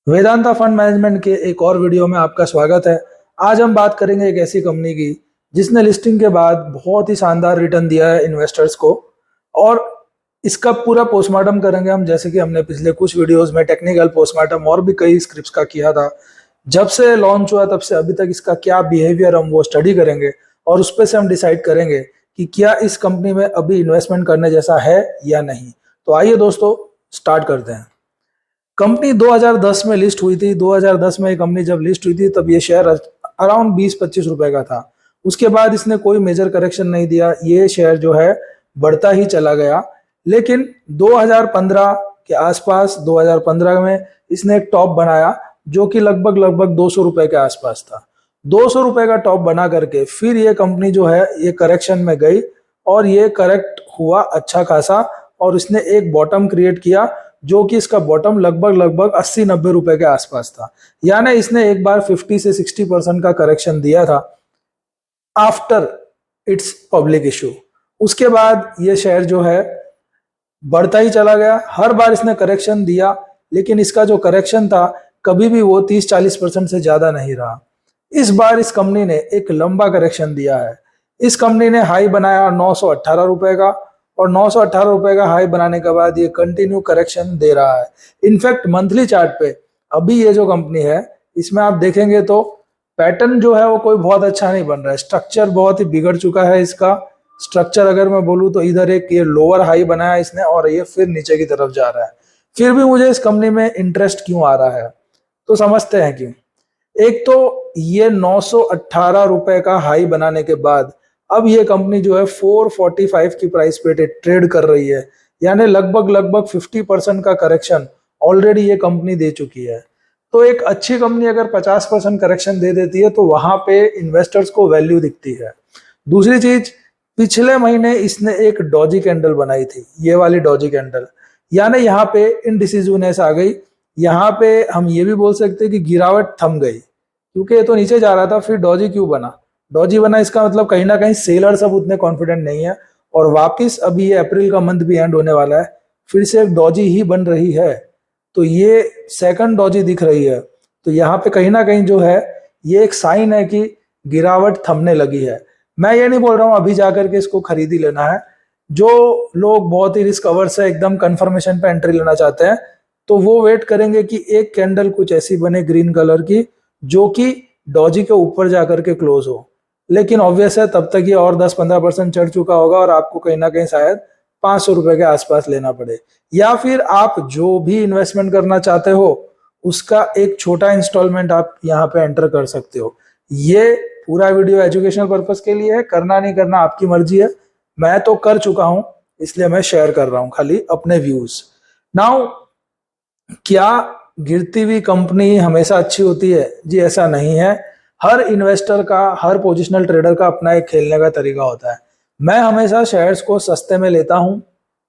Vedanta fund management के एक और वीडियो में आपका स्वागत है। आज हम बात करेंगे एक ऐसी कंपनी की जिसने लिस्टिंग के बाद बहुत ही शानदार रिटर्न दिया है इन्वेस्टर्स को, और इसका पूरा पोस्टमार्टम करेंगे हम, जैसे कि हमने पिछले कुछ वीडियोस में टेक्निकल पोस्टमार्टम और भी कई स्क्रिप्ट्स का किया था। जब से लॉन्च हुआ तब से अभी तक इसका क्या बिहेवियर हम वो स्टडी करेंगे और उस पर से हम डिसाइड करेंगे कि क्या इस कंपनी में अभी इन्वेस्टमेंट करने जैसा है या नहीं। तो आइए दोस्तों, स्टार्ट करते हैं। कंपनी 2010 में लिस्ट हुई थी। 2010 में ये कंपनी जब लिस्ट हुई थी तब ये शेयर अराउंड 20-25 रुपए का था। उसके बाद इसने कोई मेजर करेक्शन नहीं दिया, ये शेयर जो है बढ़ता ही चला गया। लेकिन 2015 के आसपास, 2015 में इसने एक टॉप बनाया जो कि लगभग 200 रुपए के आसपास था। 200 रुपए का टॉप बना करके फिर ये कंपनी जो है ये करेक्शन में गई और ये करेक्ट हुआ अच्छा खासा, और इसने एक बॉटम क्रिएट किया जो कि इसका बॉटम लगभग 80-90 रुपए के आसपास था। यानी इसने एक बार 50 से 60% का करेक्शन दिया था आफ्टर इट्स पब्लिक इशू। उसके बाद ये शेयर जो है बढ़ता ही चला गया। हर बार इसने करेक्शन दिया, लेकिन इसका जो करेक्शन था कभी भी वो 30-40% से ज्यादा नहीं रहा। इस बार इस कंपनी ने एक लंबा करेक्शन दिया है। इस कंपनी ने हाई बनाया 918 रुपए का, और 918 रुपए का हाई बनाने के बाद ये कंटिन्यू करेक्शन दे रहा है। इनफैक्ट मंथली चार्ट पे अभी ये जो कंपनी है इसमें आप देखेंगे तो पैटर्न जो है वो कोई बहुत अच्छा नहीं बन रहा है। स्ट्रक्चर बहुत ही बिगड़ चुका है इसका। स्ट्रक्चर अगर मैं बोलूँ तो इधर एक ये लोअर हाई बनाया इसने और ये फिर नीचे की तरफ जा रहा है। फिर भी मुझे इस कंपनी में इंटरेस्ट क्यों आ रहा है, तो समझते हैं क्यों। एक तो ये 918 रुपए का हाई बनाने के बाद अब ये कंपनी जो है 445 की प्राइस पे ट्रेड कर रही है। यानी लगभग 50% का करेक्शन ऑलरेडी ये कंपनी दे चुकी है। तो एक अच्छी कंपनी अगर 50% करेक्शन दे देती है तो वहां पे इन्वेस्टर्स को वैल्यू दिखती है। दूसरी चीज, पिछले महीने इसने एक डॉजी कैंडल बनाई थी, ये वाली डॉजी कैंडल। यानी यहाँ पे इनडिसिजिवनेस आ गई। यहाँ पे हम ये भी बोल सकते हैं कि गिरावट थम गई, क्योंकि ये तो नीचे जा रहा था, फिर डॉजी क्यों बना। डॉजी बना इसका मतलब कहीं ना कहीं सेलर्स अब उतने कॉन्फिडेंट नहीं है, और वापिस अभी ये अप्रैल का मंथ भी एंड होने वाला है, फिर से एक डॉजी ही बन रही है। तो ये सेकंड डॉजी दिख रही है। तो यहाँ पे कहीं ना कहीं जो है ये एक साइन है कि गिरावट थमने लगी है। मैं ये नहीं बोल रहा हूँ अभी जाकर के इसको खरीदी लेना है। जो लोग बहुत ही रिस्क अवर्स है, एकदम कंफर्मेशन पे एंट्री लेना चाहते हैं, तो वो वेट करेंगे कि एक कैंडल कुछ ऐसी बने ग्रीन कलर की जो कि डॉजी के ऊपर जाकर के क्लोज हो। लेकिन ऑब्वियस है तब तक ये और 10-15% चढ़ चुका होगा और आपको कहीं ना कहीं शायद 500 रुपए के आसपास लेना पड़े, या फिर आप जो भी इन्वेस्टमेंट करना चाहते हो उसका एक छोटा इंस्टॉलमेंट आप यहाँ पे एंटर कर सकते हो। ये पूरा वीडियो एजुकेशनल पर्पस के लिए है, करना नहीं करना आपकी मर्जी है। मैं तो कर चुका हूं, इसलिए मैं शेयर कर रहा हूं खाली अपने व्यूज। नाउ, क्या गिरती हुई कंपनी हमेशा अच्छी होती है? जी ऐसा नहीं है। हर इन्वेस्टर का, हर पोजिशनल ट्रेडर का अपना एक खेलने का तरीका होता है। मैं हमेशा शेयर्स को सस्ते में लेता हूं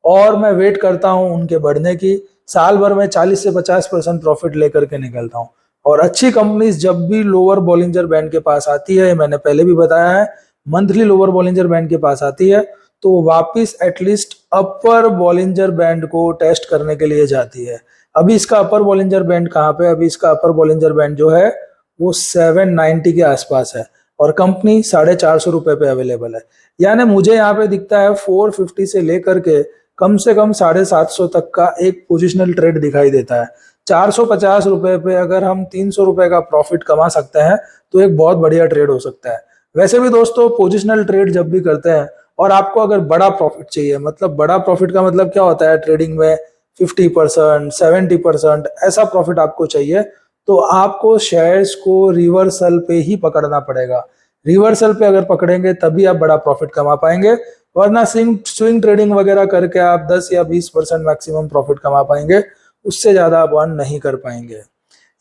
और मैं वेट करता हूं उनके बढ़ने की। साल भर में 40 से 50% प्रॉफिट लेकर के निकलता हूं। और अच्छी कंपनीज जब भी लोअर बॉलिंजर बैंड के पास आती है, मैंने पहले भी बताया है, मंथली लोअर बॉलिंजर बैंड के पास आती है, तो वापिस एटलीस्ट अपर बॉलिंजर बैंड को टेस्ट करने के लिए जाती है। अभी इसका अपर बॉलिंजर बैंड कहाँ पे? अभी इसका अपर बॉलिंजर बैंड जो है वो 790 के आसपास है, और कंपनी 450 रुपए पे अवेलेबल है। यानी मुझे यहाँ पे दिखता है 450 से लेकर के कम से कम 750 तक का एक पोजिशनल ट्रेड दिखाई देता है। 450 रुपए पे अगर हम 300 रुपए का प्रॉफिट कमा सकते हैं तो एक बहुत बढ़िया ट्रेड हो सकता है। वैसे भी दोस्तों, पोजिशनल ट्रेड जब भी करते हैं और आपको अगर बड़ा प्रॉफिट चाहिए, मतलब बड़ा प्रॉफिट का मतलब क्या होता है ट्रेडिंग में, 50%, 70% ऐसा प्रॉफिट आपको चाहिए, तो आपको शेयर्स को रिवर्सल पे ही पकड़ना पड़ेगा। रिवर्सल पे अगर पकड़ेंगे तभी आप बड़ा प्रॉफिट कमा पाएंगे, वरना स्विंग ट्रेडिंग वगैरह करके आप 10 या 20% मैक्सिमम प्रॉफिट कमा पाएंगे, उससे ज्यादा आप अर्न नहीं कर पाएंगे।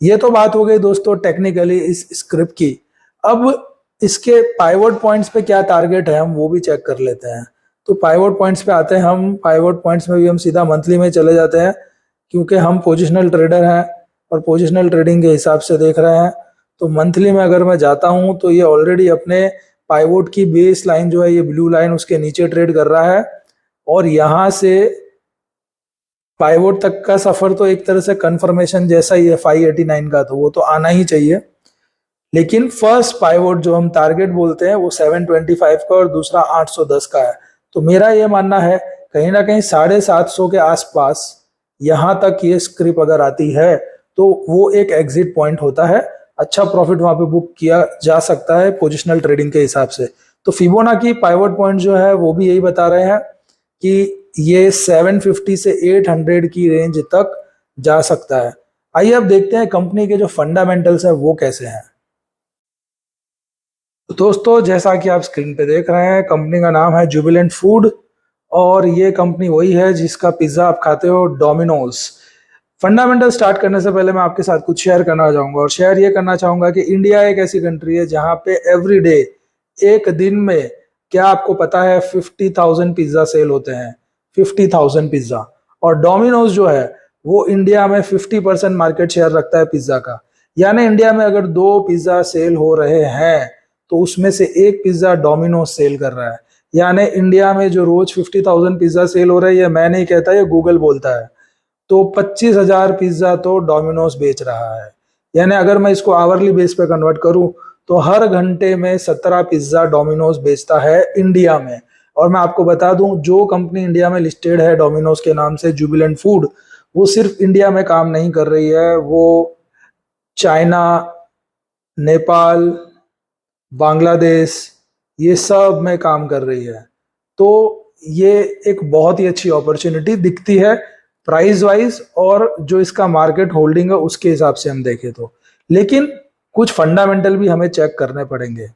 ये तो बात हो गई दोस्तों टेक्निकली इस स्क्रिप्ट की। अब इसके पाइवट पॉइंट्स पे क्या टारगेट है हम वो भी चेक कर लेते हैं। तो पाइवट पॉइंट्स पे आते हैं हम। पाइवट पॉइंट्स में भी हम सीधा मंथली में चले जाते हैं, क्योंकि हम पोजिशनल ट्रेडर हैं और पोजिशनल ट्रेडिंग के हिसाब से देख रहे हैं। तो मंथली में अगर मैं जाता हूं तो ये ऑलरेडी अपने पाइवट की बेस लाइन जो है, ये ब्लू लाइन, उसके नीचे ट्रेड कर रहा है, और यहां से पाइवोट तक का सफर तो एक तरह से कंफर्मेशन जैसा ही है 589 का, तो वो तो आना ही चाहिए। लेकिन फर्स्ट पाइवोट जो हम टारगेट बोलते हैं वो 725 का और दूसरा 810 का है। तो मेरा ये मानना है कहीं ना कहीं 750 के आसपास यहाँ तक ये स्क्रिप अगर आती है तो वो एक एग्जिट पॉइंट होता है, अच्छा प्रॉफिट वहां पे बुक किया जा सकता है पोजिशनल ट्रेडिंग के हिसाब से। तो फिबोनाची पाइवोट पॉइंट जो है वो भी यही बता रहे हैं कि ये 750 से 800 की रेंज तक जा सकता है। आइए अब देखते हैं कंपनी के जो फंडामेंटल्स है वो कैसे हैं। तो दोस्तों जैसा कि आप स्क्रीन पे देख रहे हैं, कंपनी का नाम है जुबिलेंट फूड और ये कंपनी वही है जिसका पिज्जा आप खाते हो, डोमिनोज। फंडामेंटल स्टार्ट करने से पहले मैं आपके साथ कुछ शेयर करना चाहूंगा, और शेयर ये करना चाहूंगा कि इंडिया एक ऐसी कंट्री है जहां पे एवरी डे, एक दिन में, क्या आपको पता है 50,000 पिज्जा सेल होते हैं, 50,000 पिज्जा। और डोमिनोज जो है वो इंडिया में 50% मार्केट शेयर रखता है पिज्जा का। यानी इंडिया में अगर 2 पिज्जा सेल हो रहे हैं तो उसमें से एक पिज्जा डोमिनोज सेल कर रहा है। यानी इंडिया में जो रोज 50,000 पिज्जा सेल हो रहा है, ये मैं नहीं कहता, ये गूगल बोलता है। तो 25,000 पिज्जा तो डोमिनोज बेच रहा है। यानी अगर मैं इसको आवरली बेस पे कन्वर्ट करूं तो हर घंटे में 17 पिज्जा डोमिनोज बेचता है इंडिया में। और मैं आपको बता दूं, जो कंपनी इंडिया में लिस्टेड है डोमिनोज के नाम से, जुबिलेंट फूड, वो सिर्फ इंडिया में काम नहीं कर रही है, वो चाइना, नेपाल, बांग्लादेश, ये सब में काम कर रही है। तो ये एक बहुत ही अच्छी अपॉर्चुनिटी दिखती है प्राइस वाइज, और जो इसका मार्केट होल्डिंग है उसके हिसाब से हम देखें तो। लेकिन कुछ फंडामेंटल भी हमें चेक करने पड़ेंगे।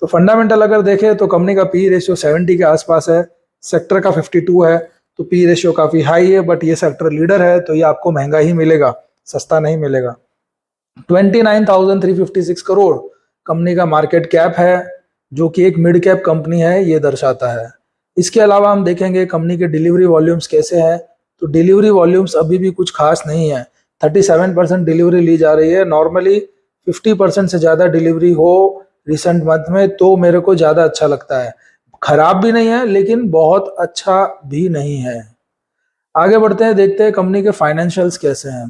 तो फंडामेंटल अगर देखें तो कंपनी का पी रेशियो 70 के आसपास है, सेक्टर का 52 है, तो पी रेशियो काफी हाई है। बट ये सेक्टर लीडर है तो ये आपको महंगा ही मिलेगा, सस्ता नहीं मिलेगा। 29,356 करोड़ कंपनी का मार्केट कैप है, जो कि एक मिड कैप कंपनी है, ये दर्शाता है। इसके अलावा हम देखेंगे कंपनी के डिलीवरी वॉल्यूम्स कैसे हैं। तो डिलीवरी वॉल्यूम्स अभी भी कुछ खास नहीं है, 37% डिलीवरी ली जा रही है। नॉर्मली 50% से ज़्यादा डिलीवरी हो रिसेंट मंथ में तो मेरे को ज़्यादा अच्छा लगता है। खराब भी नहीं है लेकिन बहुत अच्छा भी नहीं है। आगे बढ़ते हैं, देखते हैं कंपनी के फाइनेंशियल्स कैसे हैं।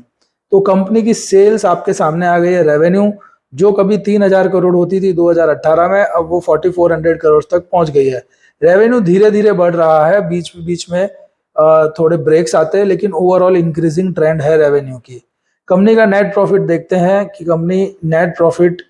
तो कंपनी की सेल्स आपके सामने आ गई है। रेवेन्यू जो कभी 3,000 करोड़ होती थी 2018 में, अब वो 4,400 करोड़ तक पहुंच गई है। रेवेन्यू धीरे धीरे बढ़ रहा है, बीच बीच में थोड़े ब्रेक्स आते हैं, लेकिन ओवरऑल इंक्रीजिंग ट्रेंड है रेवेन्यू की। कंपनी का नेट प्रॉफिट देखते हैं कि कंपनी नेट प्रॉफिट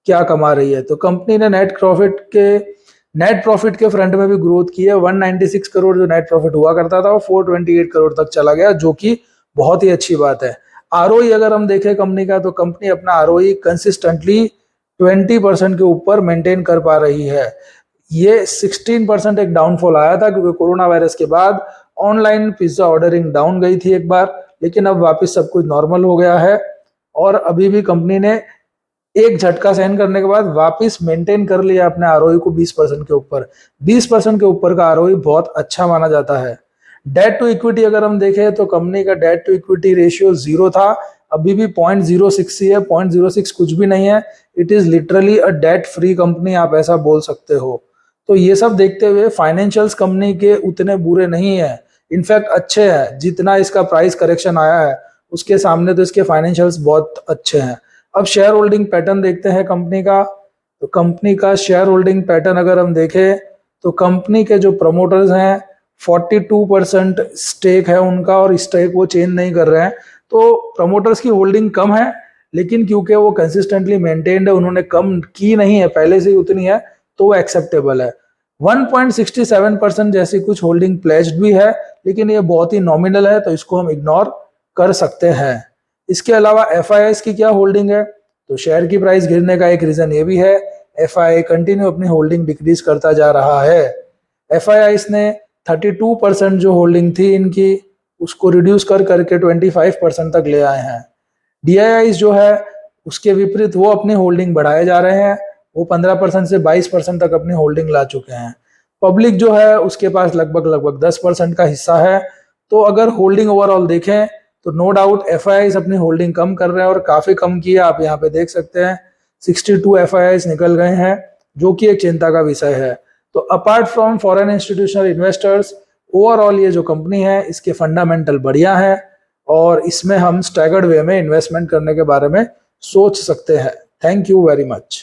क्या कमा रही है। तो कंपनी ने नेट प्रॉफिट के फ्रंट में भी ग्रोथ की है। 196 करोड़ जो नेट प्रॉफिट हुआ करता था वो 428 करोड़ तक चला गया, जो कि बहुत ही अच्छी बात है। आरओई अगर हम देखें कंपनी का, तो कंपनी अपना आरओई कंसिस्टेंटली 20% के ऊपर मेंटेन कर पा रही है। ये 16% एक डाउनफॉल आया था क्योंकि कोरोना वायरस के बाद ऑनलाइन पिज्जा ऑर्डरिंग डाउन गई थी एक बार, लेकिन अब वापस सब कुछ नॉर्मल हो गया है। और अभी भी कंपनी ने एक झटका सहन करने के बाद वापस मेंटेन कर लिया अपने आरओई को 20% के ऊपर। 20% के ऊपर का आरओई बहुत अच्छा माना जाता है। डेट टू इक्विटी अगर हम देखें तो कंपनी का डेट टू इक्विटी रेशियो 0 था, अभी भी 0.06 ही है। 0.06 कुछ भी नहीं है, it is literally a debt free company, आप ऐसा बोल सकते हो। तो ये सब देखते हुए फाइनेंशियल्स कंपनी के उतने बुरे नहीं है, इनफैक्ट अच्छे हैं। जितना इसका प्राइस करेक्शन आया है उसके सामने तो इसके फाइनेंशियल्स बहुत अच्छे हैं। अब शेयर होल्डिंग पैटर्न देखते हैं कंपनी का। तो कंपनी का शेयर होल्डिंग पैटर्न अगर हम देखें तो कंपनी के जो प्रमोटर्स हैं 42% स्टेक है उनका, और स्टेक वो चेंज नहीं कर रहे हैं। तो प्रमोटर्स की होल्डिंग कम है, लेकिन क्योंकि वो कंसिस्टेंटली मेंटेन्ड है, उन्होंने कम की नहीं है, पहले से ही उतनी है, तो वो एक्सेप्टेबल है। 1.67% जैसी कुछ होल्डिंग प्लेज्ड भी है, लेकिन ये बहुत ही नॉमिनल है तो इसको हम इग्नोर कर सकते हैं। इसके अलावा एफआईआईस की क्या होल्डिंग है, तो शेयर की प्राइस गिरने का एक रीजन ये भी है, एफआईआई कंटिन्यू अपनी होल्डिंग डिक्रीज करता जा रहा है। एफआईआईस ने 32% जो होल्डिंग थी इनकी उसको रिड्यूस कर करके 25% तक ले आए हैं। डीआईआईस जो है उसके विपरीत वो अपनी होल्डिंग बढ़ाए जा रहे हैं, वो 15% से 22% तक अपनी होल्डिंग ला चुके हैं। पब्लिक जो है उसके पास लगभग 10% का हिस्सा है। तो अगर होल्डिंग ओवरऑल देखें तो नो डाउट एफआईआईस अपनी होल्डिंग कम कर रहे हैं, और काफी कम की है। आप यहाँ पे देख सकते हैं 62 एफआईआईस निकल गए हैं, जो कि एक चिंता का विषय है। तो apart from foreign institutional investors, overall ये जो कंपनी है इसके फंडामेंटल बढ़िया है और इसमें हम स्टैगर्ड वे में इन्वेस्टमेंट करने के बारे में सोच सकते हैं। Thank you very much.